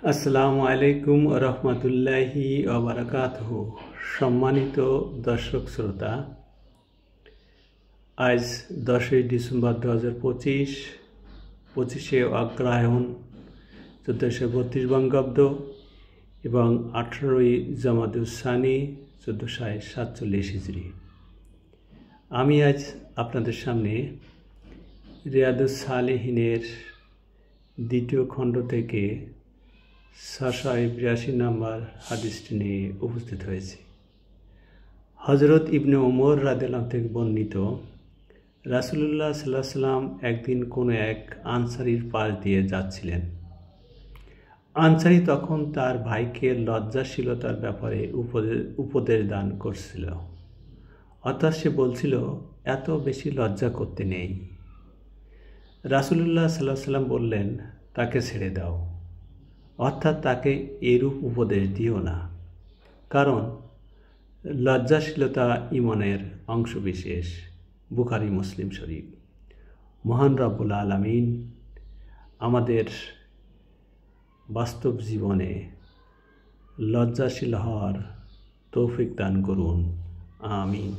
আসসালামু আলাইকুম রহমতুল্লাহি ওয়া সম্মানিত দর্শক শ্রোতা, আজ 10ই ডিসেম্বর 2025, 25শে অগ্রহায়ণ 1432 বঙ্গাব্দ এবং 18ই জামাদুস-সানি 1447 হিজরি। আমি আজ আপনাদের সামনে রিয়াদুস সালেহিনের দ্বিতীয় খণ্ড থেকে 682 নম্বর হাদিসটি নিয়ে উপস্থিত হয়েছি। হযরত ইবনে ওমর রাদিয়াল্লাহু থেকে বর্ণিত, রাসূলুল্লাহ সাল্লাল্লাহু আলাইহি ওয়াসাল্লাম একদিন কোনো এক আনসারীর পাশ দিয়ে যাচ্ছিলেন। আনসারী তখন তার ভাইকে লজ্জাশীলতার ব্যাপারে উপদেশ দান করছিল, অর্থাৎ সে বলছিল, এত বেশি লজ্জা করতে নেই। রাসূলুল্লাহ সাল্লাল্লাহু আলাইহি ওয়াসাল্লাম বললেন, তাকে ছেড়ে দাও, অর্থাৎ তাকে এরূপ উপদেশ দিও না, কারণ লজ্জাশীলতা ঈমানের অংশবিশেষ। বুখারী মুসলিম শরীফ। মহান রব্বুল আলামিন আমাদের বাস্তব জীবনে লজ্জাশীল হওয়ার তৌফিক দান করুন। আমিন।